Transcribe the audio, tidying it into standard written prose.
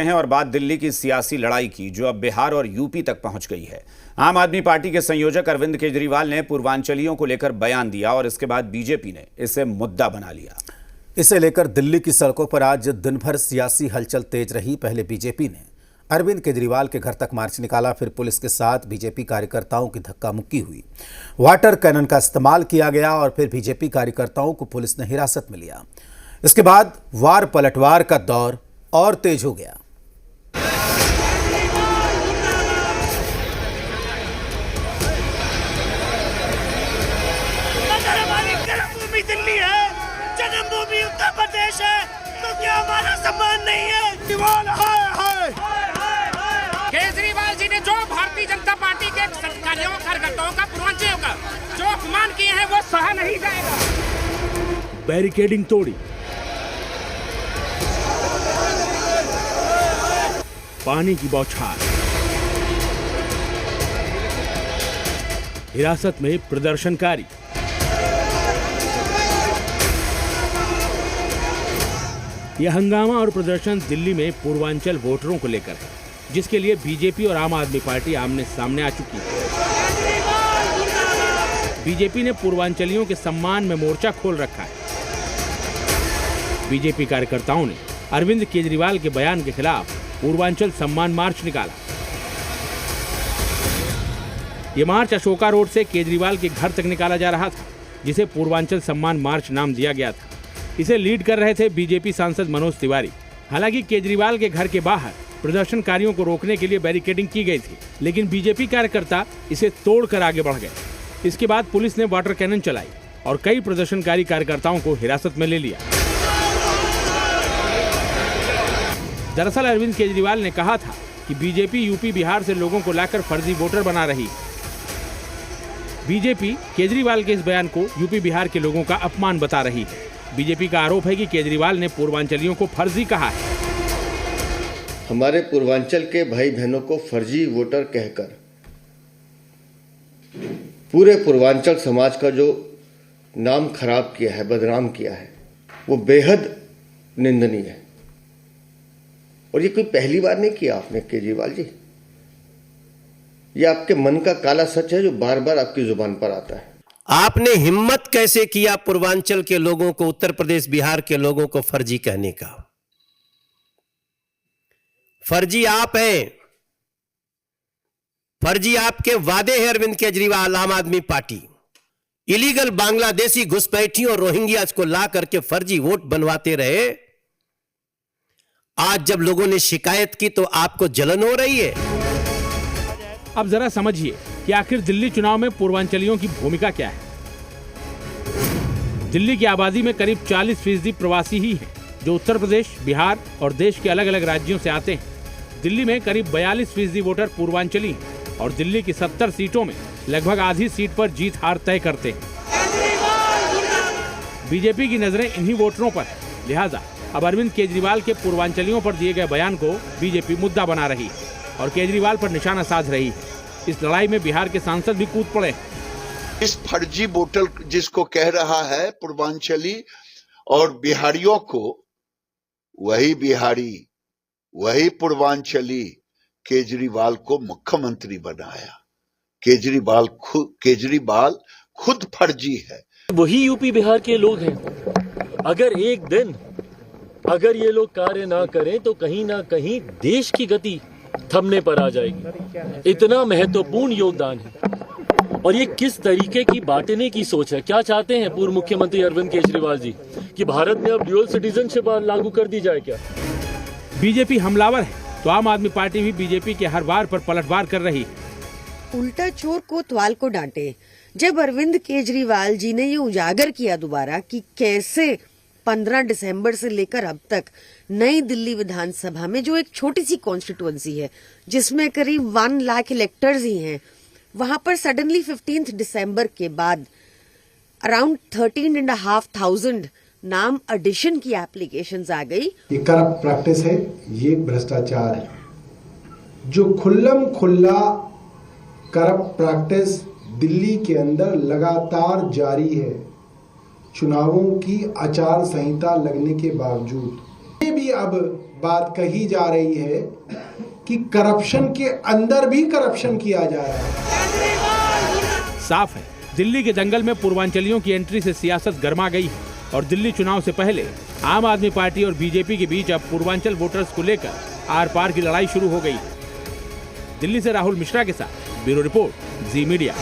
हैं और बात दिल्ली की सियासी लड़ाई की, जो अब बिहार और यूपी तक पहुंच गई है। आम आदमी पार्टी के संयोजक अरविंद केजरीवाल ने पूर्वांचलियों को लेकर बयान दिया और इसके बाद बीजेपी ने इसे मुद्दा बना लिया। इसे लेकर दिल्ली की सड़कों पर आज दिन भर सियासी हलचल तेज रही। पहले बीजेपी ने अरविंद केजरीवाल के घर तक मार्च निकाला, फिर पुलिस के साथ बीजेपी कार्यकर्ताओं की धक्का मुक्की हुई, वाटर कैनन का इस्तेमाल किया गया और फिर बीजेपी कार्यकर्ताओं को पुलिस ने हिरासत में लिया। इसके बाद वार पलटवार का दौर और तेज हो गया। जन्मभूमि दिल्ली है, जन्मभूमि उत्तर प्रदेश है, तो क्या हमारा सम्मान नहीं है? केजरीवाल जी ने जो भारतीय जनता पार्टी के सरकारियों कार्यकर्ताओं का पूर्वांचलियों का जो अपमान किए हैं वो सहा नहीं जाएगा। बैरिकेडिंग तोड़ी, पानी की बौछार, हिरासत में प्रदर्शनकारी, यह हंगामा और प्रदर्शन दिल्ली में पूर्वांचल वोटरों को लेकर है, जिसके लिए बीजेपी और आम आदमी पार्टी आमने सामने आ चुकी है। बीजेपी ने पूर्वांचलियों के सम्मान में मोर्चा खोल रखा है। बीजेपी कार्यकर्ताओं ने अरविंद केजरीवाल के बयान के खिलाफ पूर्वांचल सम्मान मार्च निकाला। ये मार्च अशोका रोड से केजरीवाल के घर तक निकाला जा रहा था, जिसे पूर्वांचल सम्मान मार्च नाम दिया गया था। इसे लीड कर रहे थे बीजेपी सांसद मनोज तिवारी। हालांकि केजरीवाल के घर के बाहर प्रदर्शनकारियों को रोकने के लिए बैरिकेडिंग की गई थी, लेकिन बीजेपी कार्यकर्ता इसे तोड़कर आगे बढ़ गए। इसके बाद पुलिस ने वाटर कैनन चलाई और कई प्रदर्शनकारी कार्यकर्ताओं को हिरासत में ले लिया। दरअसल अरविंद केजरीवाल ने कहा था कि बीजेपी यूपी बिहार से लोगों को लाकर फर्जी वोटर बना रही है। बीजेपी केजरीवाल के इस बयान को यूपी बिहार के लोगों का अपमान बता रही है। बीजेपी का आरोप है कि केजरीवाल ने पूर्वांचलियों को फर्जी कहा है। हमारे पूर्वांचल के भाई बहनों को फर्जी वोटर कहकर पूरे पूर्वांचल समाज का जो नाम खराब किया है, बदनाम किया है, वो बेहद निंदनीय है। और ये कोई पहली बार नहीं किया आपने केजरीवाल जी। ये आपके मन का काला सच है जो बार बार आपकी जुबान पर आता है। आपने हिम्मत कैसे किया पूर्वांचल के लोगों को, उत्तर प्रदेश बिहार के लोगों को फर्जी कहने का? फर्जी आप हैं, फर्जी आपके वादे हैं। अरविंद केजरीवाल, आम आदमी पार्टी इलीगल बांग्लादेशी घुसपैठियों और रोहिंग्यास को ला करके फर्जी वोट बनवाते रहे। आज जब लोगों ने शिकायत की तो आपको जलन हो रही है। अब जरा समझिए कि आखिर दिल्ली चुनाव में पूर्वांचलियों की भूमिका क्या है। दिल्ली की आबादी में करीब 40% प्रवासी ही हैं, जो उत्तर प्रदेश, बिहार और देश के अलग अलग राज्यों से आते हैं। दिल्ली में करीब 42% वोटर पूर्वांचली हैं और दिल्ली की 70 सीटों में लगभग आधी सीट पर जीत हार तय करते हैं। बीजेपी की नजरें इन्हीं वोटरों पर है, लिहाजा अब अरविंद केजरीवाल के पूर्वांचलियों पर दिए गए बयान को बीजेपी मुद्दा बना रही है और केजरीवाल पर निशाना साध रही है। इस लड़ाई में बिहार के सांसद भी कूद पड़े। इस फर्जी वोटर जिसको कह रहा है पूर्वांचली और बिहारियों को, वही बिहारी, वही पूर्वांचली केजरीवाल को मुख्यमंत्री बनाया। केजरीवाल खुद फर्जी है। वही यूपी बिहार के लोग हैं। अगर एक दिन अगर ये लोग कार्य ना करें तो कहीं ना कहीं देश की गति थमने पर आ जाएगी। इतना महत्वपूर्ण योगदान है। और ये किस तरीके की बांटने की सोच है? क्या चाहते हैं पूर्व मुख्यमंत्री अरविंद केजरीवाल जी कि भारत में अब ड्यूअल सिटीजनशिप लागू कर दी जाए क्या? बीजेपी हमलावर है तो आम आदमी पार्टी भी बीजेपी के हर वार पर पलटवार कर रही है। उल्टा चोर कोतवाल को डांटे। जब अरविंद केजरीवाल जी ने ये उजागर किया दोबारा कि कैसे 15 दिसंबर से लेकर अब तक नई दिल्ली विधानसभा में, जो एक छोटी सी कॉन्स्टिट्यूएंसी है जिसमें करीब 1 लाख इलेक्टर्स ही हैं, वहां पर सडनली 15 दिसंबर के बाद अराउंड 13,500 नाम एडिशन की एप्लीकेशंस आ गई। ये करप्ट प्रैक्टिस है, ये भ्रष्टाचार है। जो खुल्लम खुल्ला करप्ट प्रैक्टिस दिल्ली के अंदर लगातार जारी है, चुनावों की आचार संहिता लगने के बावजूद। ये भी अब बात कही जा रही है कि करप्शन के अंदर भी करप्शन किया जा रहा है। साफ है, दिल्ली के दंगल में पूर्वांचलियों की एंट्री से सियासत गर्मा गई है और दिल्ली चुनाव से पहले आम आदमी पार्टी और बीजेपी के बीच अब पूर्वांचल वोटर्स को लेकर आर पार की लड़ाई शुरू हो गई है। दिल्ली से राहुल मिश्रा के साथ ब्यूरो रिपोर्ट, जी मीडिया।